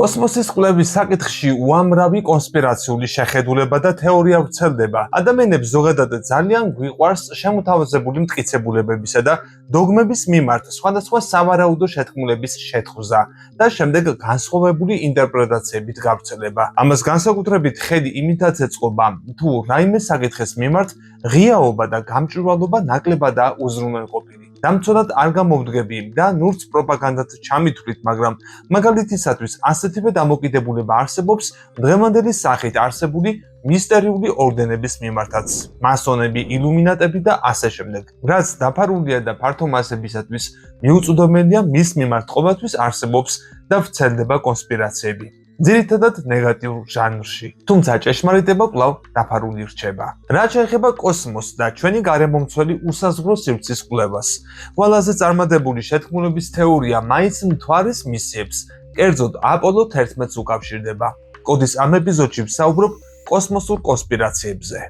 კოსმოსის კვლევის საკითხში უამრავი კონსპირაციული შეხედულება და თეორია ვრცელდება. ადამიანებს ზოგადად ძალიან გვიყვარს შემოთავაზებული მტკიცებულებებისა და დოგმების მიმართ სხვადასხვა სავარაუდო შეთქმულების შეთხზა და შემდეგ განსხვავებული ინტერპრეტაციებით გავრცელება. ამას განსაკუთრებით ხედი იმითაც ეწყობა, თუ რაიმე საკითხის მიმართ ღიაობა და გამჭვირვალობა ნაკლებადაა უზრუნველყოფილი. დამცოდად არ გამოვდგები და ნურც პროპაგანდად ჩამithვლით, მაგრამ მაგალითისათვის ასეთივე დამოკიდებულება არსებობს დღევანდელი სახით არსებული მისტერიული ორდენების მიმართაც. მასონები, ილუმინატები და ასე შემდეგ. რაც დაფარულია და ფართო მასებისათვის მიუწვდომელია მის მიმართ ყოველთვის არსებობს და ვრცელდება კონსპირაციები. ძირითადად ნეგატიურ ჟანრში. თუმცა ჭეშმარიტება კვლავ დაფარული რჩება. რაც შეეხება კოსმოსს და ჩვენი გარემომცველი უსაზღვრო სივრცის კვლევას, ყველაზე წარმატებული შეთქმულების თეორია მაინც მთვარის მისიებს, კერძოდ აპოლო 11-ს უკავშირდება. კოდის ამ ეპიზოდში ვსაუბრობ კოსმოსურ კონსპირაციებზე.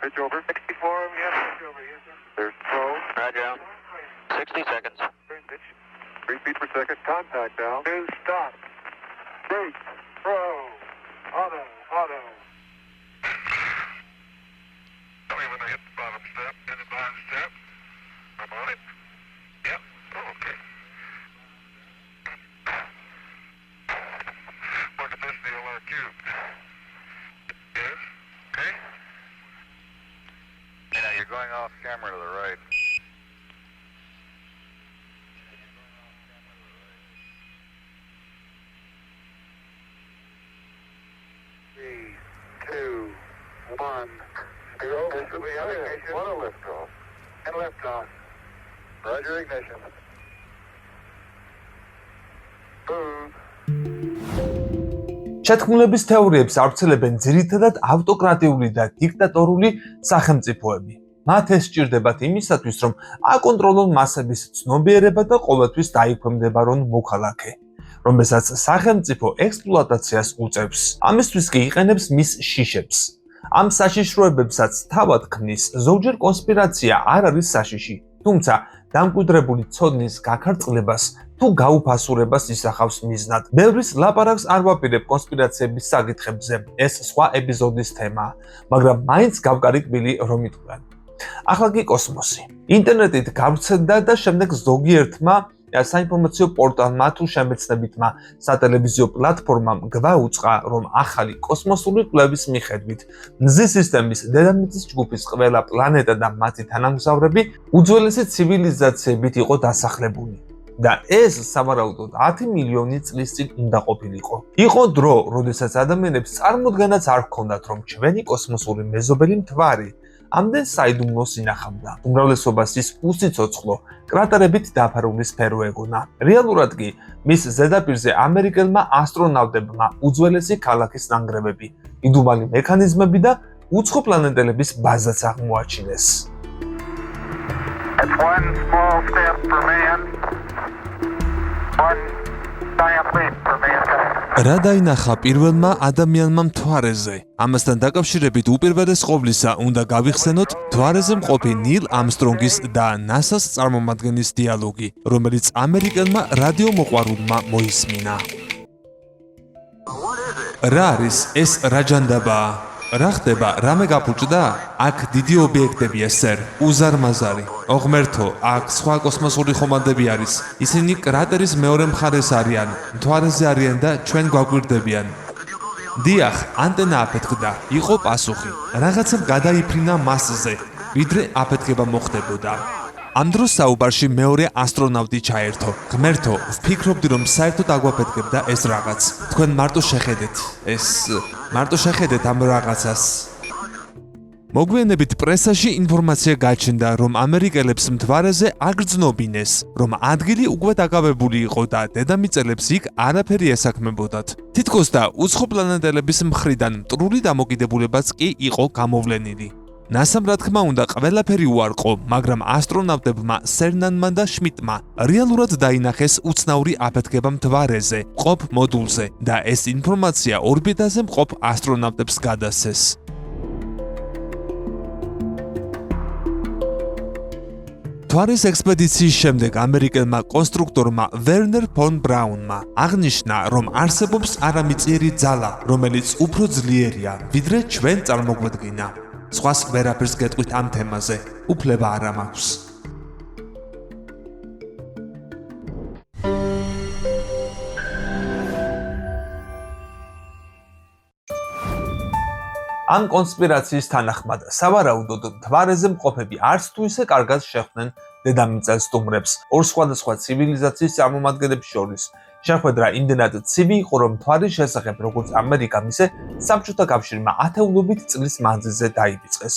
Pitch over. 64, yeah, pitch over, yes, sir. There's throw. Roger. 60 seconds. Pitch. 3 feet per second. Contact now. Two, stop. Break. Throw. Auto. Tell me when I hit the bottom step. In the bottom step. I'm on it. Yep. Oh, okay. Look at this DLR cube. Yes. Okay. Yeah, you're going off camera to the right. 3, 2, 1. Zero. Ignition. One liftoff. And liftoff. Roger ignition. Boom. შეთქმულების თეორიებს ავრცელებენ ძირითადად ავტოკრატიული და დიქტატორული სახელმწიფოები. მათ ეს სჭირდებათ იმისათვის, რომ აკონტროლონ მასების ცნობიერება და ყოველთვის დაიქვემდებარონ მოქალაქე, რომელსაც სახელმწიფო ექსპლუატაციას უწევს. ამისთვის კი იყენებს მის შიშებს. ამ საშიშროებებსაც თავად ქმნის. ზოგჯერ კონსპირაცია არ არის საშიში, თუმცა დამკვიდრებული ცოდნის გაქარწყლებას თუ გაუფასურებას ისახავს მიზნად. ბევრის ლაპარაკს არ ვაპირებ კონსპირაციების საკითხებზე, ეს სხვა ეპიზოდის თემაა, მაგრამ მაინც გავკარიგბილი რომ იტყვიან. ახლა კი კოსმოსი. ინტერნეტით გავრცელდა და შემდეგ ზოგიერთმა საინფორმაციო პორტალმა თუ შემეცნებითმა სატელევიზიო პლატფორმამ გვაუწყა, რომ ახალი კოსმოსური კვლევის მიხედვით მზის სისტემის დედამიწის ჯგუფის ყველა პლანეტა და მათი თანამგზავრები უძველესი ცივილიზაციებით იყო დასახლებული. და ეს სავარაუდოდ 10 მილიონი წლის წინ უნდა ყოფილიყო. იყო დრო, როდესაც ადამიანებს წარმოდგენაც არ ჰქონდათ, რომ ჩვენი კოსმოსური მეზობელი მთვარი ამდენ საიდუმლოს ინახავდა. უმრავლესობას ის უსიცოცხლო, კრატერებით დაფარული სფერო ეგონა. რეალურად კი მის ზედაპირზე ამერიკელმა ასტრონავტებმა უძველესი ქალაქის ნანგრევები, იდუმალი მექანიზმები და უცხო პლანეტელების ბაზაც აღმოაჩინეს. That's one small step for man. One giant leap for mankind. რა დაინახა პირველმა ადამიანმა მთვარეზე? ამასთან დაკავშირებით უპირველეს ყოვლისა უნდა გავიხსენოთ მთვარეზე მყოფი ნილ ამსტრონგის და ნასას წარმომადგენლის დიალოგი, რომელიც ამერიკელმა რადიომოყვარულმა მოისმინა. რა არის ეს რაჯანდაბაა? რა ხდება? რამე გაფუჭდა? აქ დიდი ობიექტებია, სერ. უზარმაზარი. ოღმერთო, აქ სხვა კოსმოსური ხომალდები არის. ისინი კრატერის მეორე მხარეს არიან. მთვარეზე არიან და ჩვენ გვაგვირდებიან. დიახ, ანტენა აფეთქდა. იყო პასუხი. რაღაცამ გადაიფრინა მასზე, ვიდრე აფეთქება მოხდებოდა. ამ დროს საუბარში მეორე ასტრონავტი ჩაერთო. ღმერთო, ვფიქრობდი, რომ საერთოდ აგვაფეთქებდა ეს რაღაც. თქვენ მარტო შეხედეთ ამ რაღაცას. მოგვიანებით პრესაში ინფორმაცია გაჩნდა, რომ ამერიკელებს მთვარეზე აგრძნობინეს, რომ ადგილი უკვე დაკავებული იყო და დედამიწელებს იქ არაფერი ესაქმებოდათ. თითქოს და უცხო პლანეტელების მხრიდან მტრული დამოკიდებულებაც კი იყო გამოვლენილი. NASA-მ რა თქმა უნდა ყველაფერი უარყო, მაგრამ ასტრონავტებმა სერნანმა და შმიტმა რეალურად დაინახეს უცნაური აფეთქება მთვარეზე, მყოფ მოდულზე და ეს ინფორმაცია ორბიტაზე მყოფ ასტრონავტებს გადასცეს. მთვარის ექსპედიციის შემდეგ ამერიკელმა კონსტრუქტორმა ვერნერ ფონ ბრაუნმა აღნიშნა, რომ არსებობს არამიწიერი ძალა, რომელიც უფრო ძლიერია, ვიდრე ჩვენ წარმოგვედგინა. სხვას ვერაფერს გეტყვით ამ თემაზე, უფლება არ მაქვს. ამ კონსპირაციის თანახმად, სავარაუდოდ მთვარეზე მყოფები არც თუ ისე კარგად შეხვდნენ დედამიწას სტუმრებს ორ სხვადასხვა ცივილიზაციის წარმომადგენლებს შორის. შეხვედრა იმდენად ცივი იყო, რომ მთვარის შესახებ როგორც ამერიკამ, ისე საბჭოთა კავშირმა ათეულობით წლის მანძილზე დაივიწყეს.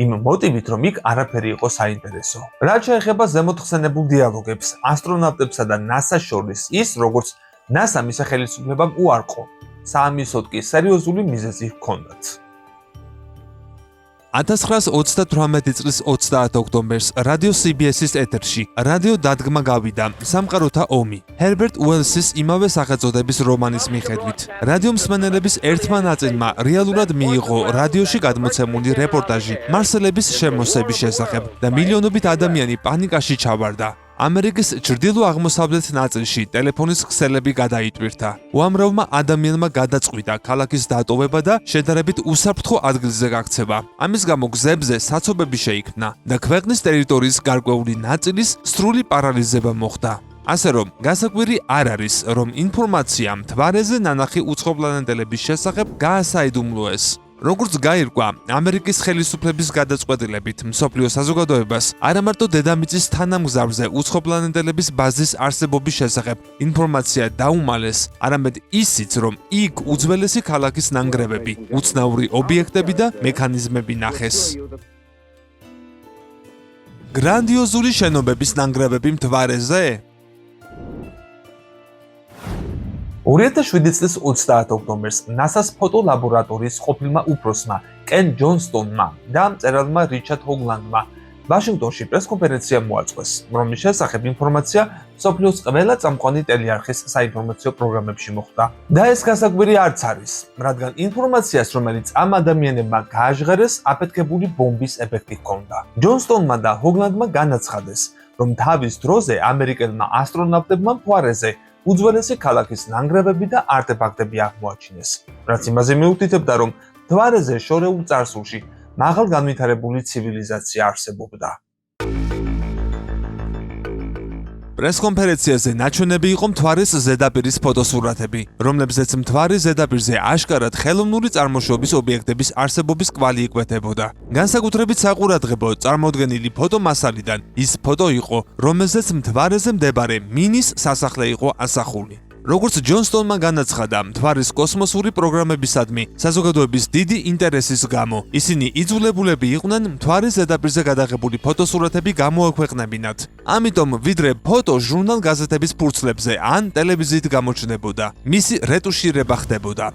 იმ მოტივით, რომ იქ არაფერი იყო საინტერესო. რაც შეეხება ზემოთხსენებულ დიალოგებს ასტრონავტებსა და NASA-ს შორის, ის როგორც NASA-მ ისე ხელისუფლებამ უარყო, საამისოდ კი სერიოზული მიზეზი ჰქონდათ. 1938 წლის 30 ოქტომბერს რადიო CBS-ის ეთერში რადიო დადგმა გავიდა სამყაროთა ომი ჰერბერტ უელსის იმავე სახელწოდების რომანის მიხედვით. რადიო მსმენელების ერთმა ნაწილმა რეალურად მიიღო რადიოში გადმოცემული რეპორტაჟი მარსელების შემოსების შესახებ და მილიონობით ადამიანი პანიკაში ჩავარდა. ამერიკის ჩრდილო-აღმოსავლეთ ნაწილში ტელეფონის ქსელები გადაიტვირთა. უამრავმა ადამიანმა გადაწყვიტა ქალაქის დატოვება და შედარებით უსაფრთხო ადგილზე გაქცევა. ამის გამო გზებზე საცობები შეიქმნა და ქვეყნის ტერიტორიის გარკვეული ნაწილის სრული პარალიზება მოხდა. ასე რომ, გასაკვირი არ არის, რომ ინფორმაცია მთვარეზე ნანახი უცხოპლანეტელების შესახებ გაასაიდუმლოეს. როგორც გაირკვა, ამერიკის ხელისუფლების გადაწყვეტილებით მსოფლიო საზოგადოებას არამარტო დედამიწის თანამგზავრზე უცხოპლანეტელების ბაზის არსებობის შესახებ ინფორმაცია დაუმალეს, არამედ ისიც, რომ იქ უძველესი ქალაქის ნანგრევები, უცნაური ობიექტები და მექანიზმები ნახეს. გრანდიოზული შენობების ნანგრევები მთვარეზე? 2007 წლის 30 ოქტომბერს NASA-ს ფოტოლაბორატორიის ყოფილმა უფროსმა კენ ჯონსტონმა და მწერალმა რიჩარდ ჰოგლანდმა ვაშინგტონში პრესკონფერენცია მოაწყვეს, რომლის შესახებ ინფორმაცია მსოფლიოს ყველა წამყვანი ტელეარხის საინფორმაციო პროგრამებში მოხვდა. და ეს გასაკვირი არც არის, რადგან ინფორმაციას, რომელიც ამ ადამიანებმა გააჟღერეს, აფეთქებული ბომბის ეფექტი ჰქონდა. ჯონსტონმა და ჰოგლანდმა განაცხადეს, რომ თავის დროზე ამერიკელმა ასტრონავტებმა მთვარეზე უძველესი ქალაქის ნანგრევები და არტეფაქტები აღმოაჩინეს, რაც იმაზე მიუთითებდა, რომ მთვარეზე შორეულ წარსულში მაღალგანვითარებული ცივილიზაცია არსებობდა. პრესკონფერენციაზე ნაჩვენები იყო მთვარის ზედაპირის ფოტოსურათები, რომლებზეც მთვარის ზედაპირზე აშკარად ხელოვნური წარმოშობის ობიექტების არსებობის კვალი იკვეთებოდა. განსაკუთრებით საყურადღებო წარმოდგენილი ფოტომასალიდან ის ფოტო იყო, რომელზეც მთვარეზე მდებარე მინის სასახლე იყო ასახული. როგორც ჯონსტონმა განაცხადა, მთვარის კოსმოსური პროგრამებისადმი საზოგადოების დიდი ინტერესის გამო, ისინი იძულებულები იყვნენ მთვარის ზედაპირზე გადაღებული ფოტოსურათები გამოაქვეყნებინათ. ამიტომ, ვიდრე ფოტო ჟურნალ გაზეთების ფურცლებზე ან ტელევიზიით გამოჩნდებოდა, მისი რეტუშირება ხდებოდა.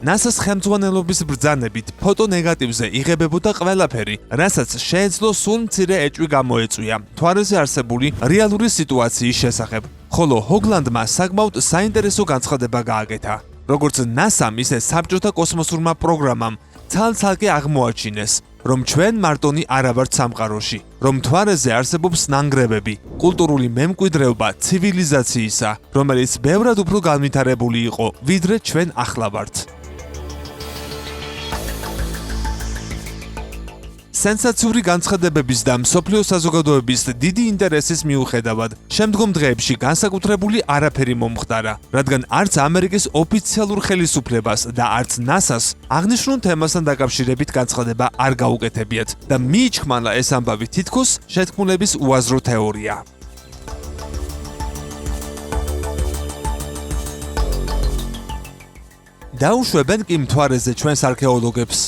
NASA-ს ხელმძღვანელობის ბრძანებით ფოტო ნეგატივზე იღებებოდა ყველაფერი, რასაც შეეძლო სულ მცირე ეჭვი გამოეწვია მთვარეზე არსებული რეალური სიტუაციის შესახებ, ხოლო ჰოგლანდმა საკმაოდ საინტერესო განცხადება გააკეთა. როგორც NASA-მ, ისე საბჭოთა კოსმოსურმა პროგრამამ ცალ-ცალკე აღმოაჩინეს, რომ ჩვენ მარტონი არ ვართ სამყაროში, რომ მთვარეზე არსებობს ნანგრევები, კულტურული მემკვიდრეობა ცივილიზაციისა, რომელიც ბევრად უფრო განვითარებული იყო, ვიდრე ჩვენ ახლა ვართ. სენსაციური განცხადებების და მსოფლიო საზოგადოების დიდი ინტერესის მიუხედავად, შემდგომ დღეებში განსაკუთრებული არაფერი მომხდარა, რადგან არც ამერიკის ოფიციალურ ხელისუფლებას და არც NASA-ს აღნიშნულ თემასთან დაკავშირებით განცხადება არ გაუკეთებიათ და მიიჩქმალა ეს ამბავი თითქოს შეთქმულების უაზრო თეორია. დაუშვებენ კი მთვარეზე ჩვენს არქეოლოგებს.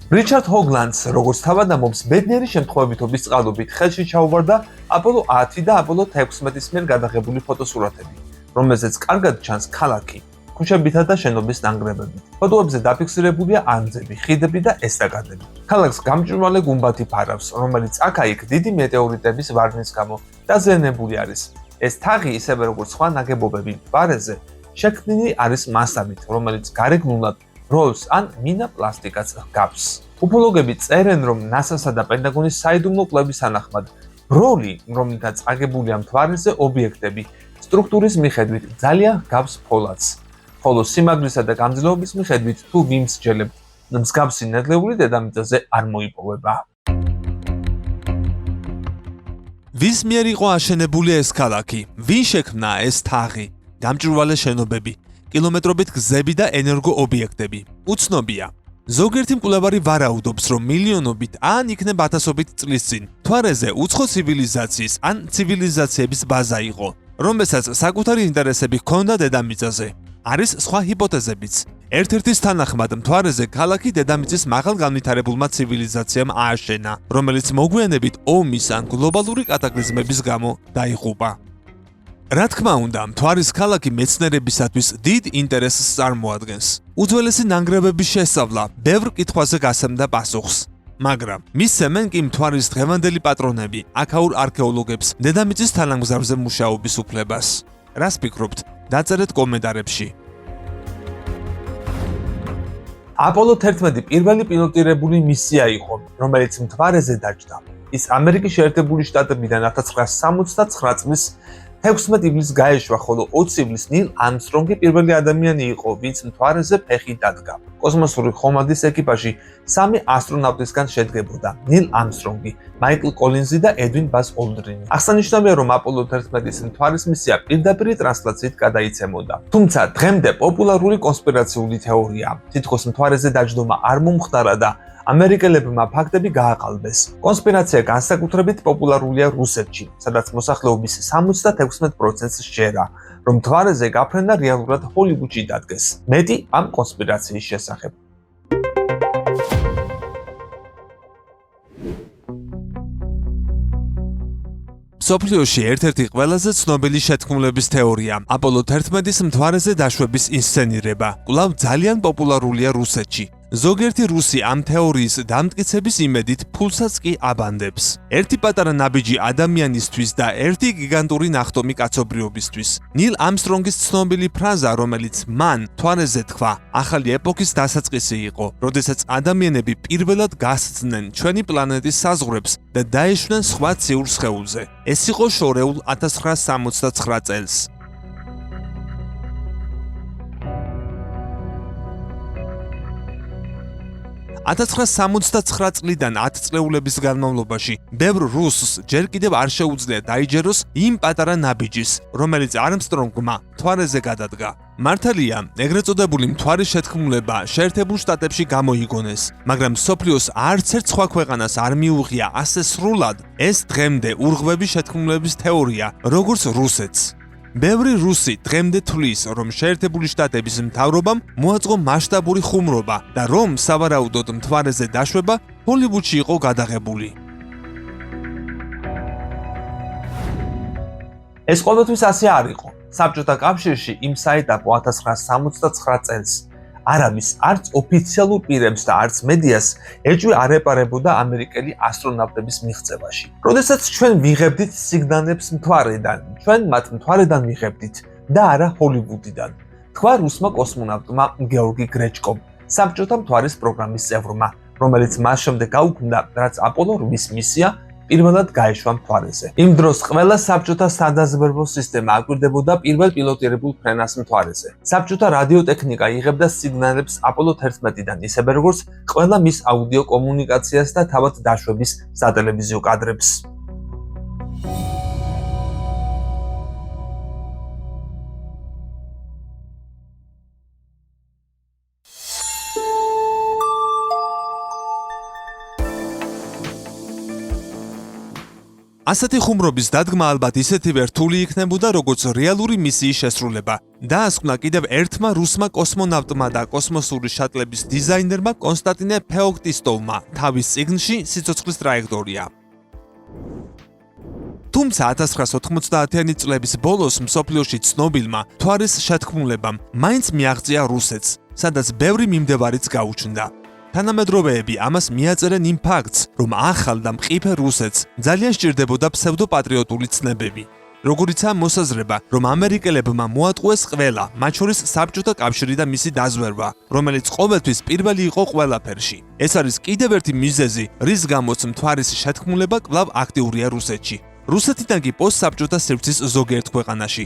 რიჩარდ ჰოგლანდს, როგორც თავადამობს, ბედნიერი შემთხვევითობის წყალობით ხელში ჩაუვარდა აპოლო 10 და აპოლო 16-ის მიერ გადაღებული ფოტოსურათები, რომელზეც კარგად ჩანს ქალაქი, ქუჩებითა და შენობის ნანგრევებით. ფოტოებზე დაფიქსირებულია ანძები, ხიდები და ესტაკადები. ქალაქს გამჭვირვალე გუმბათი ფარავს, რომელიც აქა-იქ დიდი მეტეორიტების ვარდნის გამო დაზიანებული არის. ეს თაღი, ისევე როგორც სხვა ნაგებობები მთვარეზე, შექმნილი არის მასალით, რომელიც გარეგნულად როლს ან მინაპლასტიკას ჰგავს. უფოლოგები წერენ, რომ NASA-სა და პენტაგონის საიდუმლო კვლევის თანახმად, ბროლი, რომლითაც აგებულია მთვარეზე ობიექტები, სტრუქტურის მიხედვით ძალიან ჰგავს ფოლადს, ხოლო სიმაგრისა და გამძლეობის მიხედვით თუ ვიმსჯელებთ, მსგავსი ნედლეული დედამიწაზე არ მოიპოვება. ვის მიერ იყო აშენებული ეს ქალაქი? ვინ შექმნა ეს თაღი? გამჭვირვალე შენობები, კილომეტრობით გზები და ენერგო ობიექტები. უცნობია. ზოგიერთი მკვლევარი ვარაუდობს, რომ მილიონობით ან იქნებ ათასობით წლის წინ მთვარეზე უცხო ცივილიზაციის ან ცივილიზაციების ბაზა იყო, რომელსაც საკუთარი ინტერესები ჰქონდა დედამიწაზე. არის სხვა ჰიპოთეზებიც. ერთ-ერთის თანახმად მთვარეზე ქალაქი დედამიწის მაღალგანვითარებულმა ცივილიზაციამ ააშენა, რომელიც მოგვიანებით ომის ან გლობალური კატაკლიზმების გამო დაიღუპა. რა თქმა უნდა, მთვარის ქალაქი მეცნიერებისათვის დიდ ინტერესს წარმოადგენს. უძველესი ნანგრევების შესწავლა ბევრ კითხვაზე გასცემდა პასუხს. მაგრამ მისცემენ კი მთვარის დღევანდელი პატრონები, აქაურ არქეოლოგებს, დედამიწის თანამგზავრზე მუშაობის უფლებას. რას ფიქრობთ? დაწერეთ კომენტარებში. აპოლო 11 პირველი პილოტირებული მისია იყო, რომელიც მთვარეზე დაჯდა. ის ამერიკის შეერთებული შტატებიდან 1969 წლის 16 ივლისს გაეშვა, ხოლო 20 ივლისს ნილ ამსტრონგი პირველი ადამიანი იყო, ვინც მთვარეზე ფეხი დადგა. კოსმოსური ხომალდის ეკიპაჟი 3 ასტრონავტისგან შედგებოდა: ნილ ამსტრონგი, მაიკლ კოლინზი და ედვინ ბაზ ოლდრინი. აღსანიშნავია, რომ აპოლო 11-ის მთვარის მისია პირდაპირ ტრანსლაციით გადაიცემოდა. თუმცა დღემდე პოპულარული კონსპირაციული თეორია, თითქოს მთვარეზე დაჯდომა არ მომხდარა და ამერიკელებმა ფაქტები გააყალბეს. კონსპირაცია განსაკუთრებით პოპულარულია რუსეთში, სადაც მოსახლეობის 76%-ს სჯერა, რომ მთვარეზე გაფრენა რეალურად ჰოლივუდში დადგეს. მეტი ამ კონსპირაციის შესახებ. მსოფლიოში ერთ-ერთი ყველაზე ცნობილი შეთქმულების თეორია, აპოლო 11-ის მთვარეზე დაშვების ინსცენირება, კვლავ ძალიან პოპულარულია რუსეთში. ზოგიერთი რუსი ამ თეორიის დამტკიცების იმედით ფულსაც კი აბანდებს. ერთი პატარა ნაბიჯი ადამიანისთვის და ერთი გიგანტური ნახტომი კაცობრიობისთვის. ნილ ამსტრონგის ცნობილი ფრაზა, რომელიც მან მთვარეზე თქვა, ახალი ეპოქის დასაწყისი იყო, როდესაც ადამიანები პირველად გასცდნენ ჩვენი პლანეტის საზღვრებს და დაეშვნენ სხვა ციურ სხეულზე. ეს იყო შორეულ 1969 წელს. 1969 წლიდან 10 წლეულების განმავლობაში ბევრ რუსს ჯერ კიდევ არ შეუძლია დაიჯეროს იმ პატარა ნაბიჯის, რომელიც არმსტრონგმა მთვარეზე გადადგა. მართალია, ეგრეთ წოდებული მთვარის შეთქმულება შეერთებულ შტატებში გამოიგონეს, მაგრამ მსოფლიოს არც ერთ სხვა ქვეყანას არ მიუღია ასე სრულად ეს დღემდე ურღვევი შეთქმულების თეორია, როგორც რუსეთს. ბევრი რუსი დღემდე თვლის, რომ შეერთებული შტატების მთავრობამ მოაწყო მასშტაბური ხუმრობა და რომ სავარაუდოდ მთვარეზე დაშვება ჰოლივუდში იყო გადაღებული. ეს ყოველთვის ასე არ იყო. საბჭოთა კავშირში იმ საეტაპო 1969 წელს არავის არც ოფიციალურ პირებს და არც მედიას ეჭვი არ ეპარებოდა ამერიკელი ასტრონავტების მიღწევაში. როდესაც ჩვენ ვიღებდით სიგნალებს მთვარედან, ჩვენ მათ მთვარედან ვიღებდით და არა ჰოლივუდიდან, თქვა რუსმა კოსმონავტმა გეორგი გრეჩკომ, საბჭოთა მთვარის პროგრამის წევრმა, რომელიც მას შემდეგ გაუქმდა, რაც აპოლო 8-ის მისია პირველად გაეშვა მთვარეზე. იმ დროს ყველა საბჭოთა სადაზვერვო სისტემა აკვირდებოდა პირველ პილოტირებულ ფრენას მთვარეზე. საბჭოთა რადიოტექნიკა იღებდა სიგნალებს აპოლო 11-დან, ისევე როგორც ყველა მის აუდიო კომუნიკაციას და თავად დაშვების სატელევიზიო კადრებს. ასეთი ხუმრობის დადგმა ალბათ ისეთივე რთული იქნებოდა, როგორც რეალური მისიის შესრულება. დაასკვნა კიდევ ერთმა რუსმა კოსმონავტმა და კოსმოსური შატლების დიზაინერმა კონსტანტინე ფეოქტისტოვმა თავის წიგნში სიცოცხლის ტრაექტორია. თუმცა 1990-იანი წლების ბოლოს მსოფლიოში ცნობილმა მთვარის შეთქმულებამ მაინც მიაღწია რუსეთს, სადაც ბევრი მიმდევარიც გაუჩნდა. თანამედროვეები ამას მიაწერენ იმ ფაქტს, რომ ახალ და მყიფე რუსეთს ძალიან სჭირდებოდა ფსევდოპატრიოტული ცნებები. როგორიცაა მოსაზრება, რომ ამერიკელებმა მოატყუეს ყველა, მათ შორის საბჭოთა კავშირი და მისი დაზვერვა, რომელიც ყოველთვის პირველი იყო ყველაფერში. ეს არის კიდევ ერთი მიზეზი, რის გამოც მთვარის შეთქმულება კვლავ აქტიურია რუსეთში. რუსეთიდან კი პოსტსაბჭოთა სივრცის ზოგიერთ ქვეყანაში.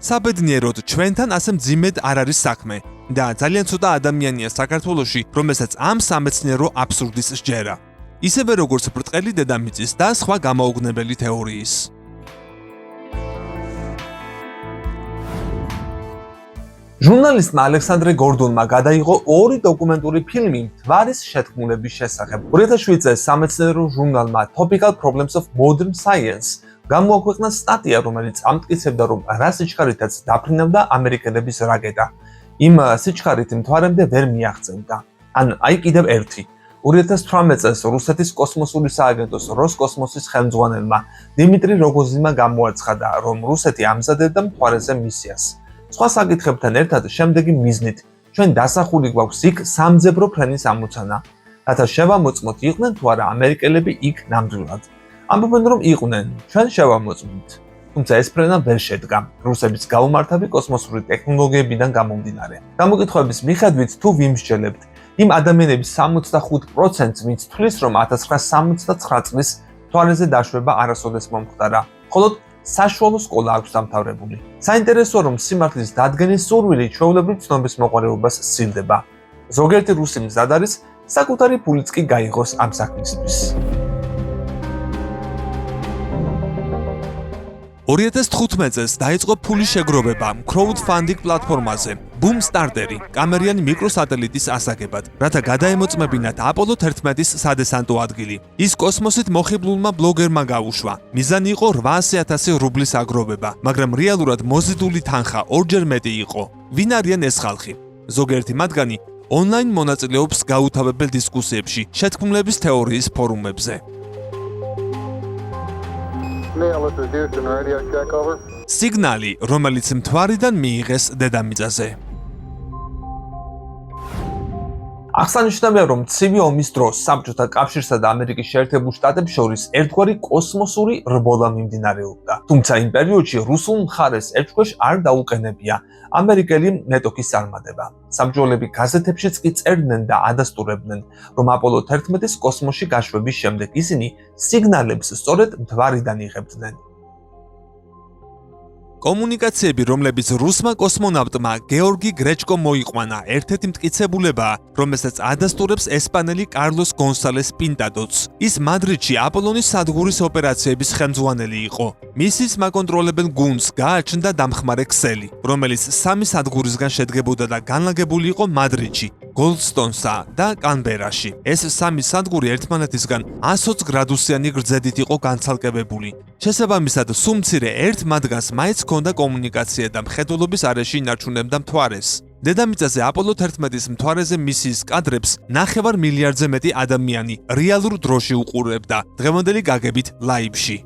საბედნიეროდ ჩვენთან ასე მძიმედ არ არის საქმე და ძალიან ცოტა ადამიანია საქართველოში, რომელსაც ამ სამეცნიერო აბსურდის სჯერა. ისევე როგორც ბრტყელი დედამიწის და სხვა გამოუგნებელი თეორიის. ჟურნალისტმა ალექსანდრე გორდონმა გადაიღო 2 დოკუმენტური ფილმი მთვარის შეთქმულების შესახებ. 2007 წელს სამეცნიერო ჟურნალმა Topical Problems of Modern Science გამოაქვეყნა სტატია, რომელიც ამტკიცებდა, რომ რა სიჩქარითაც დაფრინავდა ამერიკელების რაკეტა. იმ სიჩქარით მთვარემდე ვერ მიაღწევდა. ან აი კიდევ ერთი. 2018 წელს რუსეთის კოსმოსური სააგენტოს როსკოსმოსის ხელმძღვანელმა დიმიტრი როგოზინმა გამოაცხადა, რომ რუსეთი ამზადებდა მთვარეზე მისიას. სხვა საკითხებთან ერთად შემდეგი მიზნით ჩვენ დასახული გვაქვს იქ სამძებრო ფრენის ამოცანა, რათა შევამოწმოთ იყვნენ თუ არა ამერიკელები იქ ნამდვილად. ამბობენ რომ იყვნენ, ჩვენ შევამოწმოთ. თუმცა ეს ფრენა ვერ შედგა რუსების გაუმართავი კოსმოსური ტექნოლოგიებიდან გამომდინარე. გამოკითხვების მიხედვით თუ ვიმსჯელებთ იმ ადამიანების 65%-ს, ვინც თვლის რომ 1969 წლის მთვარეზე დაშვება არასოდეს მომხდარა, ხოლო საშუალო სკოლა აქვს დამთავრებული. საინტერესოა, რომ სიმართლის დადგენის სურვილი ჩვეულებრივ ცნობის მოყვარეობას სცილდება. ზოგიერთი რუსი მზად არის საკუთარი ფულიც კი გაიღოს ამ საქმისთვის. 2015 წელს დაიწყო ფულის შეგროვება crowdfunding პლატფორმაზე Boomstarter-ი კამერიანი მიკროსატელიტის ასაგებად, რათა გადაემოწმებინათ აპოლო 11-ის სადესანტო ადგილი. ის კოსმოსით მოხიბლულმა ბლოგერმა გაუშვა. მიზანი იყო 800,000 რუბლის აგროვება, მაგრამ რეალურად მოზიდული თანხა 2-ჯერ მეტი იყო. ვინ არიან ეს ხალხი? ზოგიერთი მათგანი ონლაინ მონაწილეობს გაუთავებელ დისკუსიებში, შეთქმულების თეორიის ფორუმებზე. სიგნალი, რომელიც მთვარიდან მიიღეს დედამიწაზე. აღსანიშნავია, რომ ცივი ომის დროს საბჭოთა კავშირსა და ამერიკის შეერთებულ შტატებს შორის ერთგვარი კოსმოსური რბოლა მიმდინარეობდა. თუმცა იმ პერიოდში რუსულ მხარეს ერთგვარს არ დაუყენებია ამერიკელი მეტოქის წარმატება. საბჭოელები გაზეთებშიც კი წერდნენ და ადასტურებდნენ, რომ აპოლო 11-ის კოსმოსში გაშვების შემდეგ ისინი სიგნალებს სწორედ მთვარიდან იღებდნენ. კომუნიკაციები, რომლებიც რუსმა კოსმონავტმა გეორგი გრეჩკო მოიყვანა, ერთ-ერთი მტკიცებულებაა, რომელსაც ადასტურებს ესპანელი კარლოს გონსალეს პინტადოც. ის მადრიდში აპოლონის სადგურის ოპერაციების ხელმძღვანელი იყო. მისის მაკონტროლებელ გუნდს გააჩნდა დამხმარე ქსელი, რომელიც 3 სადგურისგან შედგებოდა და განლაგებული იყო მადრიდში, გოლდსტონსა და კანბერაში. ეს 3 სადგური ერთმანეთისგან 120 გრადუსიანი გრძედით იყო განცალკევებული. შესაბამისად, სუმცირე ერთ მათგანს მაინც ჰქონდა კომუნიკაცია და მხედველობის არეში ინარჩუნებდა მთვარეს. დედამიწაზე აპოლო 11-ის მთვარეზე მისიის კადრებს 9 მილიარდზე მეტი ადამიანი რეალურ დროში უყურებდა, დღევანდელი გაგებით ლაივში.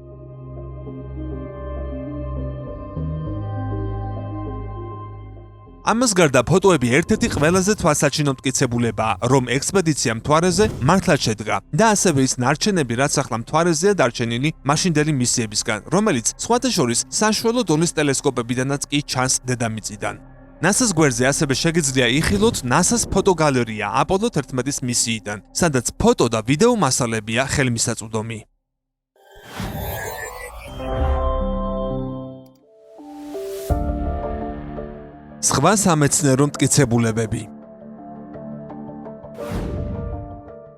ამას გარდა ფოტოები ერთ-ერთი ყველაზე თვალსაჩინო მტკიცებულებაა, რომ ექსპედიცია მთვარეზე მართლაც შედგა და ასევე ის ნარჩენები, რაც ახლა მთვარეზეა დარჩენილი მაშინდელი მისიებისგან, რომელიც სხვათა შორის საშუალო დონის ტელესკოპებიდანაც კი ჩანს დედამიწიდან. NASA-ს გვერდზე ასევე შეგიძლია იხილოთ NASA-ს ფოტოგალერეა აპოლო 11-ის მისიიდან, სადაც ფოტო და ვიდეო მასალებია ხელმისაწვდომი. სხვა სამეცნიერო მტკიცებულებები.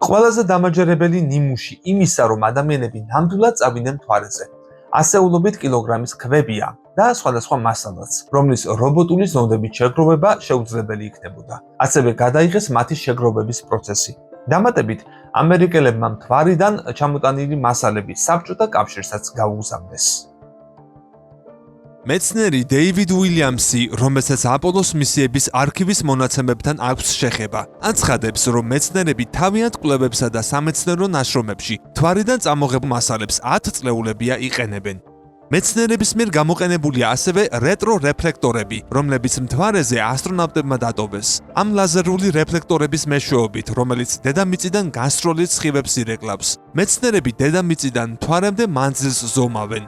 ყველაზე დამაჯერებელი ნიმუში იმისა, რომ ადამიანები ნამდვილად წავიდნენ მთვარეზე. ასეულობით კილოგრამის ქვებია და სხვადასხვა მასალაც, რომლის რობოტული ზონდებით შეგროვება შეუძლებელი იქნებოდა. ასევე გადაიღეს მათი შეგროვების პროცესი. დამატებით, ამერიკელებმა მთვარიდან ჩამოტანილი მასალები საბჭოთა კავშირსაც გაუგზავნეს. მეცნიერი დეივიდ უილიამსი, რომელსაც აპოლოს მისიების არქივის მონაცემებთან აქვს შეხება, აცხადებს, რომ მეცნიერები თავიანთ კვლევებსა და სამეცნიერო ნაშრომებში მთვარიდან წამოღებულ მასალებს 10 წლეულებია იყენებენ. მეცნიერების მიერ გამოყენებულია ასევე რეტრო რეფლექტორები, რომლებიც მთვარეზე ასტრონავტებმა დატოვეს. ამ ლაზერული რეფლექტორების მეშვეობით, რომელიც დედამიწიდან გასწროლილ სხივებს ირეკლავს, მეცნიერები დედამიწიდან მთვარემდე მანძილს ზომავენ.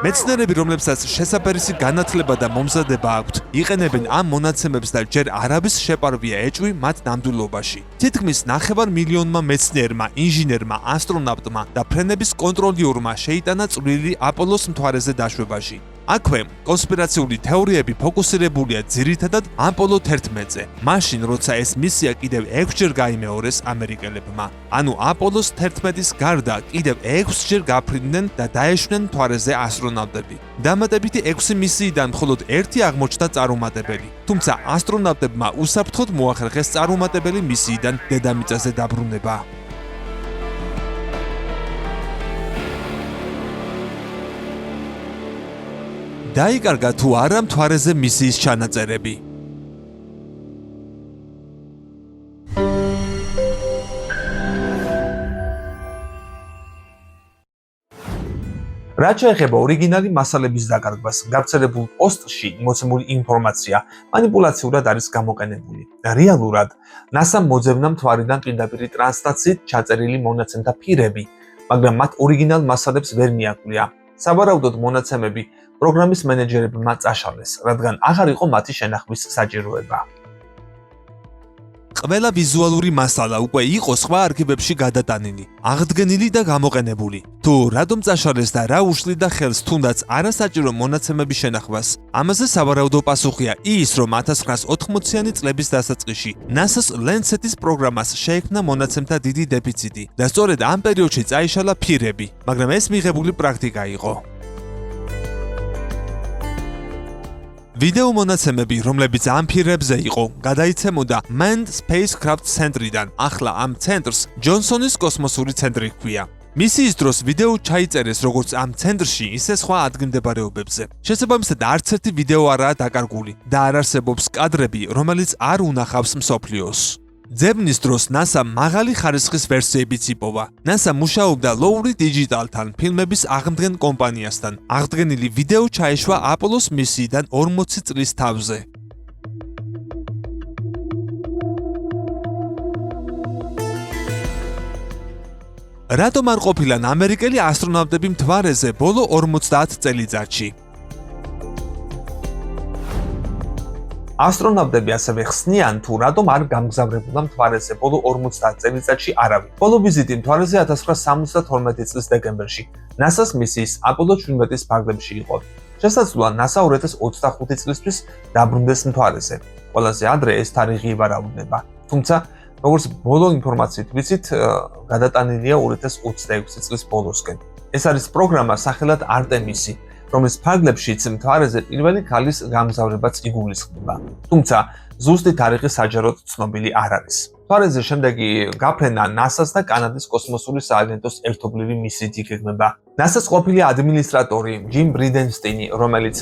მეცნიერები, რომლებსაც შესაფერისი განათლება და მომზადება აქვთ, იყენებენ ამ მონაცემებს და ჯერ არავის შეპარვია ეჭვი მათ ნამდვილობაში. თითქმის 900,000,000-მა მეცნიერმა, ინჟინერმა, ასტრონავტმა და ფრენების კონტროლიორმა შეიტანა წვლილი აპოლოს მთვარეზე დაშვებაში. აქვე კონსპირაციული თეორიები ფოკუსირებულია ძირითადად აპოლო 11-ზე, მაშინ როცა ეს მისია კიდევ 6-ჯერ გაიმეორეს ამერიკელებმა. ანუ აპოლოს 11-ის გარდა კიდევ 6-ჯერ გაფრინდნენ და დაეშვნენ მთვარეზე ასტრონავტები. დამატებითი 6 მისიიდან მხოლოდ 1 აღმოჩნდა წარუმატებელი. თუმცა ასტრონავტებმა უსაფრთხოდ მოახერხეს წარუმატებელი მისიიდან დედამიწაზე დაბრუნება. დაიკარგა თუ არა მთვარეზე მისიის ჩანაწერები. რაც შეეხება ორიგინალი მასალების დაკარგვას, გავრცელებულ პოსტში მოცემული ინფორმაცია მანიპულაციურად არის გამოყენებული. რეალურად, NASA-მ მოძებნა მთვარიდან პირდაპირ ტრანსლაციით ჩაწერილი მონაცემთა ფირები, მაგრამ მათ ორიგინალ მასალებს ვერ მიაკვია. სავარაუდოდ მონაცემები პროგრამის მენეჯერებმა წაშალეს, რადგან აღარ იყო მათი შენახვის საჭიროება. ყველა ვიზუალური მასალა უკვე იყო სხვა არქივებში გადატანილი, აღდგენილი და გამოყენებული. თუ რატომ წაშალეს და რა უშლიდა ხელს თუნდაც არასაჭირო მონაცემების შენახვას, ამაზე სავარაუდო პასუხია ის, რომ 1980-იანი წლების დასაწყისში NASA-ს Lancet-ის პროგრამას შეექმნა მონაცემთა დიდი დეფიციტი და სწორედ ამ პერიოდში წაიშალა ფირები, მაგრამ ეს მიღებული პრაქტიკა იყო. ვიდეო მონაცემები, რომლებიც ამ ფირებზე იყო, გადაიცემოდა Manned Spacecraft ცენტრიდან. ახლა ამ ცენტრს ჯონსონის კოსმოსური ცენტრი ჰქვია. მისიის დროს ვიდეო ჩაიწერეს როგორც ამ ცენტრში, ისე სხვა ადგილმდებარეობებზე. შესაბამისად, არც ერთი ვიდეო არაა დაკარგული და არ არსებობს კადრები, რომელიც არ უნახავს მსოფლიოს. ძებნის დროს NASA მაღალი ხარისხის ვერსიებიც იპოვა. NASA მუშაობდა Lowry Digital-თან, ფილმების აღმდგენ კომპანიასთან. აღდგენილი ვიდეო ჩაეშვა აპოლოს მისიიდან 40 წლის თავზე. რატომ არ ყოფილან ამერიკელი ასტრონავტები მთვარეზე ბოლო 50 წელიწადში? ასტრონავტები ასევე ხსნიან, თუ რატომ არ გამგზავრებულა მთვარეზე ბოლო 50 წელიწადში არავინ. ბოლო ვიზიტი მთვარეზე 1972 წლის დეკემბერში NASA-ს მისიის აპოლო 17-ის ფარგლებში იყო. შესაძლოა NASA 2025 წლისთვის დაბრუნდეს მთვარეზე. ყველაზე ადრე ეს თარიღი ივარაუდება. თუმცა, როგორც ბოლო ინფორმაციით ვიცით, გადატანილია 2026 წლის ბოლოსკენ. ეს არის პროგრამა სახელად არტემისი, რომლის ფარგლებშიც მთვარეზე პირველი ქალის გამგზავრებაც იგულისხმება. თუმცა, ზუსტი თარიღი საჯაროდ ცნობილი არ არის. მთვარეზე შემდეგი გაფრენა NASA-ს და კანადის კოსმოსური სააგენტოს ერთობლივი მისიით იქნება. NASA-ს ყოფილი ადმინისტრატორი ჯიმ ბრიდენსტინი, რომელიც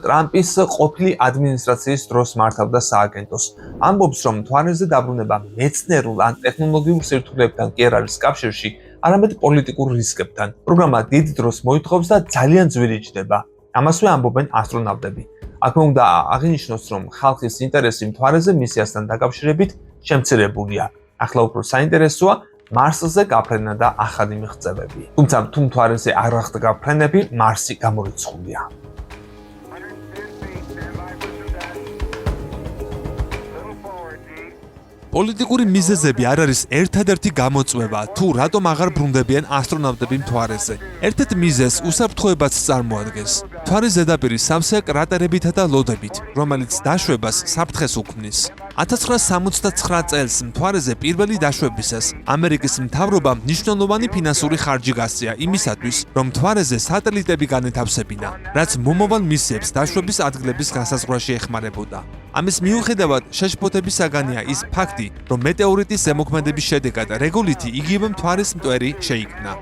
ტრამპის ყოფილი ადმინისტრაციის დროს მართავდა სააგენტოს, ამბობს, რომ მთვარეზე დაბრუნება მეცნიერულ ან ტექნოლოგიურ სირთულეებთან კი არ არის კავშირში, არამედ პოლიტიკურ რისკებთან. პროგრამა დიდ დროს მოითხოვს და ძალიან ძვირი ჯდება. ამასვე ამბობენ ასტრონავტები. აქვე უნდა აღინიშნოს, რომ ხალხის ინტერესი მთვარეზე მისიასთან დაკავშირებით შემცირებულია. ახლა უფრო საინტერესოა მარსზე გაფრენა და ახალი მიღწევები. თუმცა თუ მთვარეზე არ აღდგა ფრენები, მარსი გამორიცხულია. პოლიტიკური მიზეზები არ არის ერთადერთი გამოწვევა, თუ რატომ აღარ ბრუნდებიან ასტრონავტები მთვარეზე. ერთ-ერთ მიზეზს უსაფრთხოებაც წარმოადგენს. მთვარის ზედაპირი სამსია კრატერებითა და ლოდებით, რომელიც დაშვებას საფრთხეს უქმნის. 1969 წელს მთვარეზე პირველი დაშვებისას ამერიკის მთავრობამ მნიშვნელოვანი ფინანსური ხარჯი გასწია იმისათვის, რომ მთვარეზე სატელიტები განეთავსებინა, რაც მომავალ მისიებს დაშვების ადგილების განსაზღვრაში ეხმარებოდა. ამის მიუხედავად, შეშფოთების საგანია ის ფაქტი, რომ მეტეორიტის ზემოქმედების შედეგად რეგოლითი იგივე მთვარის მტვერი შეიქმნა.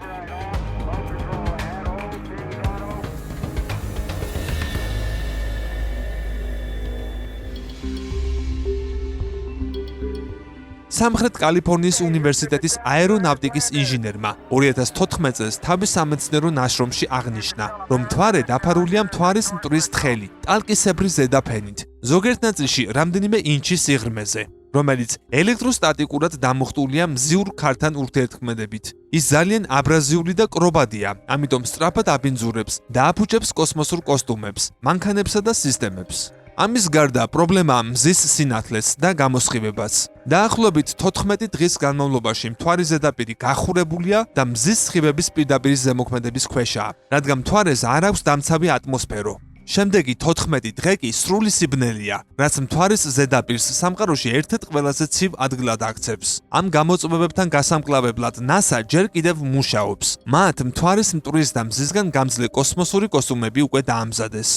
სამხრეთ კალიფორნიის უნივერსიტეტის აერონავტიკის ინჟინერმა 2014 წელს თავის სამეცნიერო ნაშრომში აღნიშნა, რომ მთვარე დაფარულია მთვარის მტვრის თხელი, ტალკისებრი ზედაფენით, ზოგიერთ ნაწილში რამდენიმე ინჩის სიღრმეზე, რომელიც ელექტროსტატიკურად დამუხტულია მზიურ ქართან ურთიერთქმედებით. ის ძალიან აბრაზიული და კრობადია, ამიტომ სწრაფად აბინძურებს და აფუჭებს კოსმოსურ კოსტუმებს, მანქანებსა და სისტემებს. ამის გარდა პრობლემაა მზის სინათლეს და გამოსხივებას. დაახლოებით 14 დღის განმავლობაში მთვარის ზედაპირი გახურებულია და მზის სხივების პირდაპირ ზემოქმედების ქვეშაა, რადგან მთვარეს არ აქვს დამცავი ატმოსფერო. შემდეგი 14 დღე კი სრული სიბნელია, რაც მთვარის ზედაპირს სამყაროში ერთ-ერთ ყველაზე ცივ ადგილად აქცევს. ამ გამოწვევებთან გასამკლავებლად NASA ჯერ კიდევ მუშაობს. მათ მთვარის მტვრის და მზისგან გამძლე კოსმოსური კოსტუმები უკვე დაამზადეს.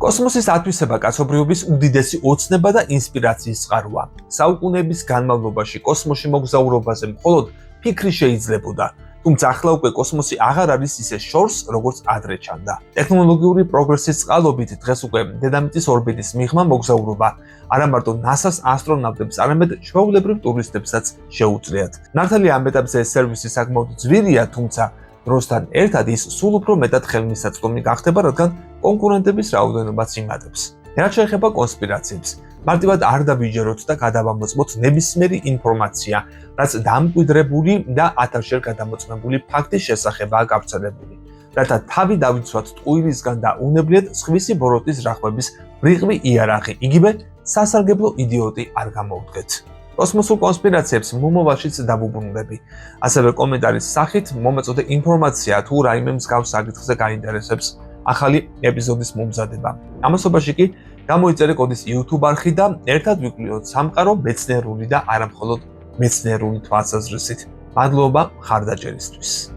კოსმოსის ათვისება კაცობრიობის უდიდესი ოცნება და ინსპირაციის წყაროა. საუკუნეების განმავლობაში კოსმოსში მოგზაურობაზე მხოლოდ ფიქრი შეიძლებოდა, თუმცა ახლა უკვე კოსმოსი აღარ არის ისე შორს, როგორც ადრე ჩანდა. ტექნოლოგიური პროგრესის წყალობით დღეს უკვე დედამიწის ორბიტის მიღმა მოგზაურობა არა მარტო NASA-ს ასტრონავტებს, არამედ ჩვეულებრივ ტურისტებსაც შეუძლიათ. მართალია ამ ეტაპზე ეს სერვისი საკმაოდ ძვირია, თუმცა დროსთან ერთად ის სულ უფრო მეტად ხელმისაწვდომი გახდება, რადგან კონკურენტების რაოდენობაც იმატებს. რაც შეეხება კონსპირაციებს, მარტივად არ დავიჯეროთ და გადავამოწმოთ ნებისმიერი ინფორმაცია, რაც დამკვიდრებული და ათასჯერ გადამოწმებული ფაქტის შესახებაა გავრცელებული, რათა თავი დავიცვათ ტყუილისგან და უნებლიეთ სხვისი ბოროტის რახვების ბრიყმი იარაღი, იგივე სასარგებლო იდიოტი არ გამოვდგეთ. კოსმოსურ კონსპირაციებს მომავალშიც დავუბრუნდები. ასევე კომენტარის სახით მომეწოდე ინფორმაცია თუ რაიმე მსგავს საკითხზე გაინტერესებს ახალი ეპიზოდის მომზადება. ამასობაში კი გამოიწერე კოდის YouTube არხი და ერთად ვიკვლიოთ სამყარო მეცნიერული და არა მხოლოდ მეცნიერული თვალსაზრისით. მადლობა მხარდაჭერისთვის.